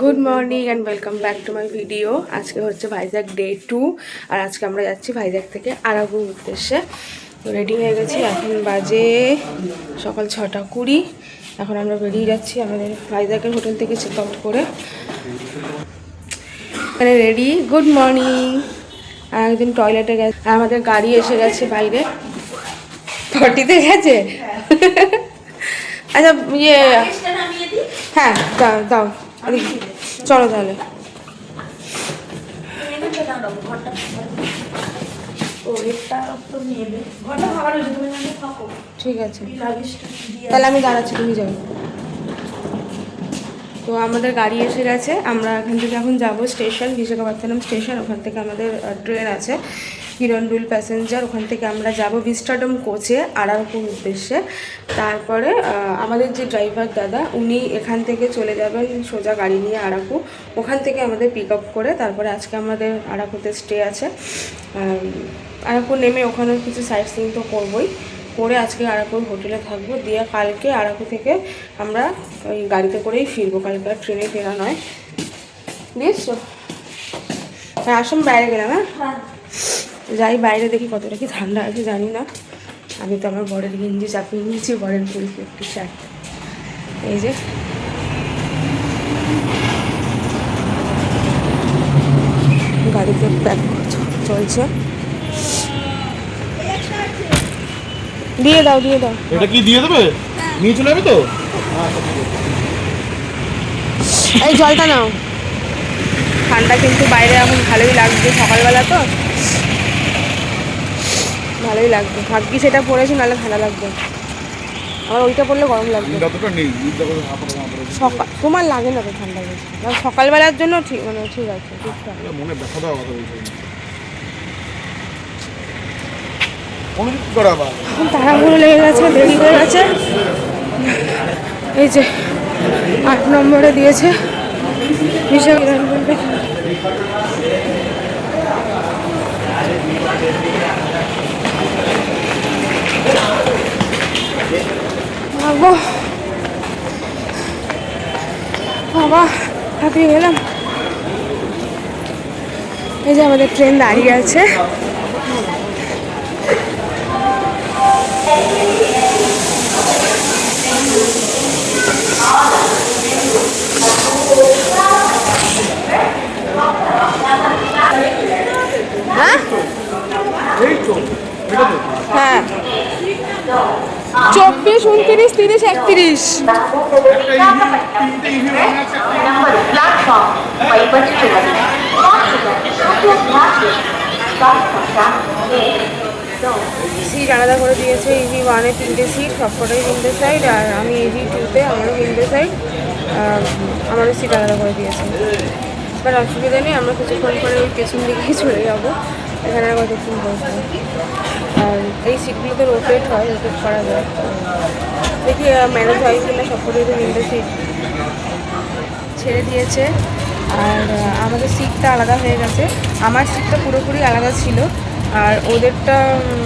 Good morning and welcome back to my video. আজকে হচ্ছে Vizag day 2 আর আজকে আমরা যাচ্ছি ভাইজ্যাক থেকে আরাকুর উদ্দেশ্যে। তো রেডি হয়ে গেছি, এখন বাজে সকাল 6:20। এখন আমরা বেরিয়ে যাচ্ছি আমাদের ভাইজ্যাকের হোটেল থেকে চেক আউট করে। এখানে রেডি, গুড মর্নিং। আর একদিন টয়লেটে গেছে, আর আমাদের গাড়ি এসে গেছে বাইরে। পটিতে গেছে। আচ্ছা ইয়ে, হ্যাঁ দাও দাও, চলো তাহলে। ঠিক আছে, তাহলে আমি দাঁড়াচ্ছি, তুমি যাও। তো আমাদের গাড়ি এসে গেছে, আমরা এখান থেকে এখন যাব স্টেশন, বিশাখাপত্তনম স্টেশন। ওখান থেকে আমাদের ট্রেন আছে হিরণবিল প্যাসেঞ্জার, ওখান থেকে আমরা যাব ভিস্টাডোম কোচে আরাকুর উদ্দেশ্যে। তারপরে আমাদের যে ড্রাইভার দাদা, উনি এখান থেকে চলে যাবেন সোজা গাড়ি নিয়ে আরাকু। ওখান থেকে আমাদের পিক আপ করে তারপরে আজকে আমাদের আরাকুতে স্টে আছে। আরাকু নেমে ওখানে কিছু সাইট সিইং তো করবোই, করে আজকে আরাকুর হোটেলে থাকবো, দিয়ে কালকে আরাকু থেকে আমরা ওই গাড়িতে করেই ফিরবো, কালকে আর ট্রেনে ফেরা নয়। বুঝছো? হ্যাঁ আসুন, বাইরে গেলাম। হ্যাঁ যাই, বাইরে দেখি কতটা কি ঠান্ডা আছে জানি না। আমি তো আমার বরের গেঞ্জি চাপিয়ে নিয়েছি, বরের ফুল টি শার্ট। এই যে গাড়িতে প্যাক চলছে, দিয়ে দাও দিয়ে দাও। এটা কি দিয়ে দেবে? নিয়ে চলে যাবে তো? এই জলটা নাও। ঠান্ডা কিন্তু বাইরে এখন ভালোই লাগছে, সকালবেলা তো ভালোই লাগবে। ভাগ্যি সেটা পরেছি, নাহলে ঠান্ডা লাগবে। আমার ওইটা পরলে গরম লাগবে। সকাল তোমার লাগে না তো ঠান্ডা বেশি, সকালবেলার জন্য ঠিক, মানে ঠিক আছে ঠিকঠাক। মনে ব্যথা দেওয়া কথা বলছি, তাড়াহুড়ো লেগে গেছে, দেরি হয়ে গেছে। এই যে 8 নম্বরে দিয়েছে বাবা, হাঁপিয়ে গেলাম। এই যে আমাদের ট্রেন দাঁড়িয়ে আছে। হ্যাঁ 24, 29, 30, 31। সিট আলাদা করে দিয়েছে। ইভি 1-এ 3টে সিট, সবকটাই উইন্ডো সাইড, আর আমি ইভি 2-তে আমারও উইন্ডো সাইড, আমারও সিট আলাদা করে দিয়েছে। বাট অসুবিধা নেই, আমরা কিছুক্ষণ পরে ওই পেছন দিকেই চলে যাবো, এখানে আর কতক্ষণ বসবো। আর এই সিটগুলোতে রোটেট হয়, রোটেট করা যায়, দেখি ম্যানেজ হয় কিনা। সবকটাই তো উইন্ডো সিট ছেড়ে দিয়েছে, আর আমাদের সিটটা আলাদা হয়ে গেছে। আমার সিটটা পুরোপুরি আলাদা ছিল, আর ওদেরটা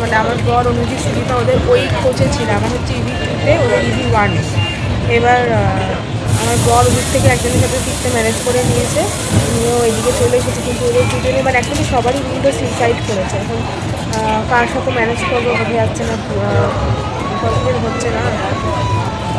মানে আমার বর অনুযায়ী সুবিধা ওদের ওই কোচে ছিল। আমার হচ্ছে ইভি 2-তে, ওদের ইভি 1-এ। এবার আমার বর ওদিক থেকে একজনের সাথে সিটটা ম্যানেজ করে নিয়েছে, নিয়েও এদিকে চলে এসেছে। কিন্তু ওদের দুজনে মানে অ্যাকচুয়ালি সবারই উইন্ডো সিট সাইড করেছে। এখন কার সাথে ম্যানেজ করবো বোঝা যাচ্ছে না, পসিবল হচ্ছে না।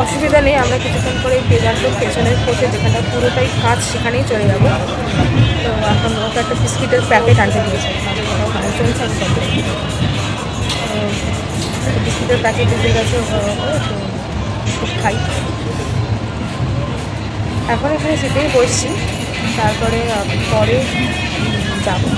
অসুবিধা নেই, আমরা কিছুক্ষণ করে পেজারটোর পেছনের কোচে, যেখানটা পুরোটাই কাজ, সেখানেই চলে যাবো। তো এখন ওকে একটা বিস্কিটের প্যাকেট আনতে দিয়েছে, চলছে বিস্কিটের প্যাকেট দিতে গেছে, তো খাই। এখন এখানে সিটেই বসছি, তারপরে পরে যাবো।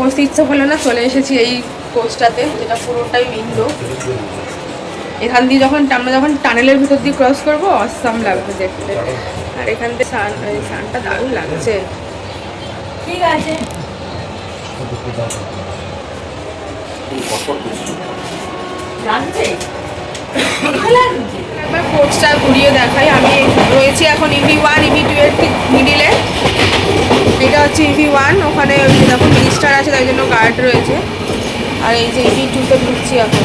বসতে ইচ্ছে করলো না, চলে এসেছি এই কোচটাতে, যেটা পুরোটাই উইন্ডো। এখান দিয়ে আমরা যখন টানেলের ভিতর দিয়ে ক্রস করবো, অসাম লাগবে দেখতে। আর এখান থেকে সানটা দারুণ লাগছে। ঠিক আছে, একবার কোচটা ঘুরিয়ে দেখাই। আমি রয়েছি এখন EV1 EV2 এর ঠিক মিডিলে। এটা হচ্ছে EV1, ওখানে ওই যে দেখো মিনিস্টার আছে, তাই জন্য গার্ড রয়েছে। আর এই যে EV2-তে ঢুকছি এখন।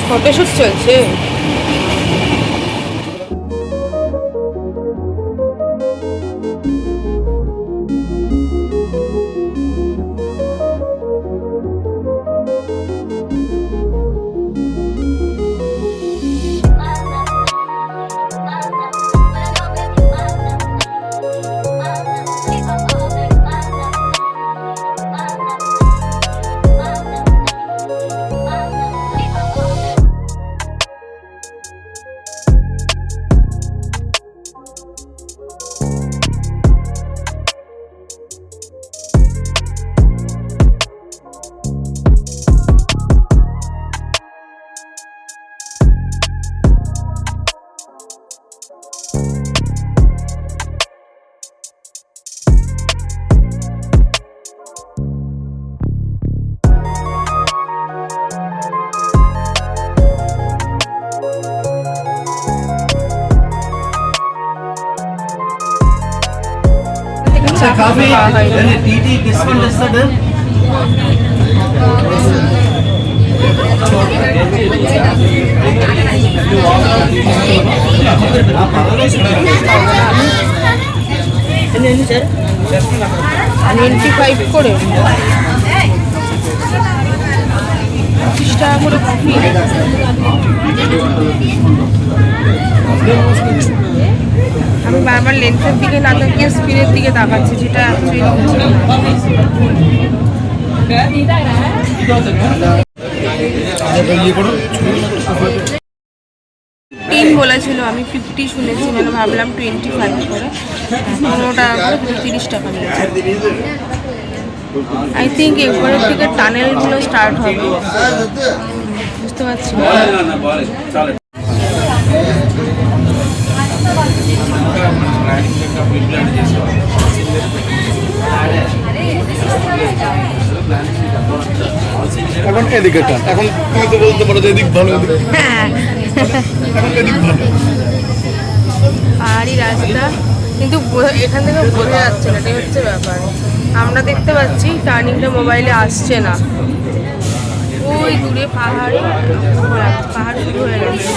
ফটোশুট চলছে। काफी टीटी बिस्किट इस्तेद 95 করে 25 টাকা করে কফি। আমি বারবার লেন্সের দিকে না তাকিয়ে স্ক্রিনের দিকে তাকাচ্ছি, যেটা তিন বলেছিল, আমি 50 শুনেছি, মানে ভাবলাম 25 করে। 15 টাকা করে 30 টাকা নিয়েছে। আই থিঙ্ক এরপরের থেকে টানেলগুলো স্টার্ট হবে, বুঝতে পারছি। এখন এদিকে টান, এখন তুমি তো বলতে পারো যে এদিক ভালো, এখন এদিক ভালো। পাহাড়ি রাস্তা, কিন্তু এখান থেকে বোঝা যাচ্ছে না, এটাই হচ্ছে ব্যাপার। আমরা দেখতে পাচ্ছি টার্নিংটা মোবাইলে আসছে না। ওই দূরে পাহাড় শুরু হয়ে গেছে।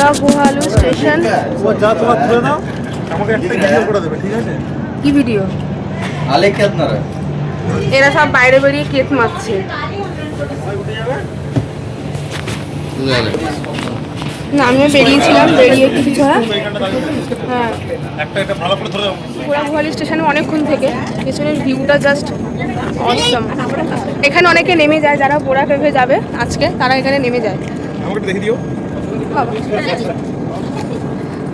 বোরা গোহালু স্টেশন। কি ভিডিও? আলে কি আপনারা এরা সব বাইরে বেরিয়ে কেক মারছে। না আমিও বেরিয়েছিলাম, বেরিয়ে কিছু ছড়া। হ্যাঁ বোরা গোহালু স্টেশনে অনেকক্ষণ থেকে পেছনের ভিউটা জাস্ট অসম। এখানে অনেকে নেমে যায়, যারা বোরা কেভে যাবে আজকে তারা এখানে নেমে যায়। বাবা।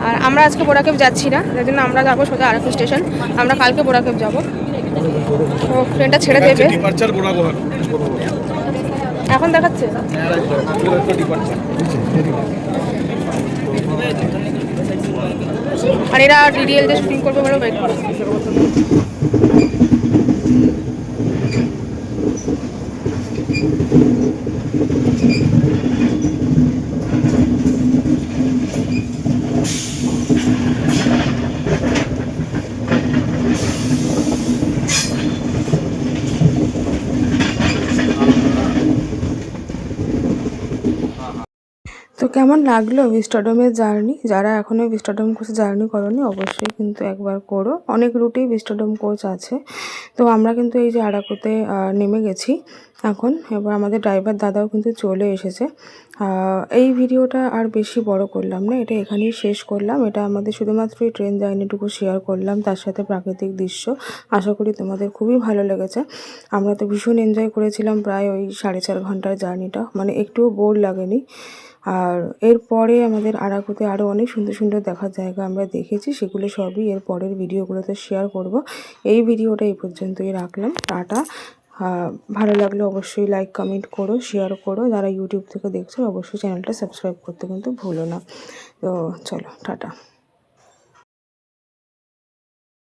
আর আমরা আজকে বোরা কেভ যাচ্ছি না, যার জন্য আমরা যাবো সোজা আরেকটা স্টেশন। আমরা কালকে বোরা কেভ যাবো। তো ট্রেনটা ছেড়ে দেবে এখন দেখাচ্ছে। আর এরা ডিডিএল যে শুটিং করবে বলে ওয়েট করছে। তো কেমন লাগলো ভিস্টাডোমের জার্নি? যারা এখনও ভিস্টাডোম কোচে জার্নি করোনি অবশ্যই কিন্তু একবার করো। অনেক রুটেই ভিস্টাডোম কোচ আছে। তো আমরা কিন্তু এই যে আরাকুতে নেমে গেছি এখন। এবার আমাদের ড্রাইভার দাদাও কিন্তু চলে এসেছে। এই ভিডিওটা আর বেশি বড় করলাম না, এটা এখানেই শেষ করলাম। এটা আমাদের শুধুমাত্র এই ট্রেন জার্নিটুকু শেয়ার করলাম, তার সাথে প্রাকৃতিক দৃশ্য। আশা করি তোমাদের খুবই ভালো লেগেছে। আমরা তো ভীষণ এনজয় করেছিলাম প্রায় ওই 4.5 ঘন্টার জার্নিটা, মানে একটুও বোর লাগেনি। আর এরপরে আমাদের আরাকুতে আরও অনেক সুন্দর সুন্দর দেখার জায়গা আমরা দেখেছি, সেগুলো সবই এর পরের ভিডিওগুলোতে শেয়ার করব। এই ভিডিওটা এই পর্যন্তই রাখলাম। টাটা। ভালো লাগলে অবশ্যই লাইক কমেন্ট করো, শেয়ার করো। যারা ইউটিউব থেকে দেখছো অবশ্যই চ্যানেলটা সাবস্ক্রাইব করতে কিন্তু ভুলো না। তো চলো টাটা।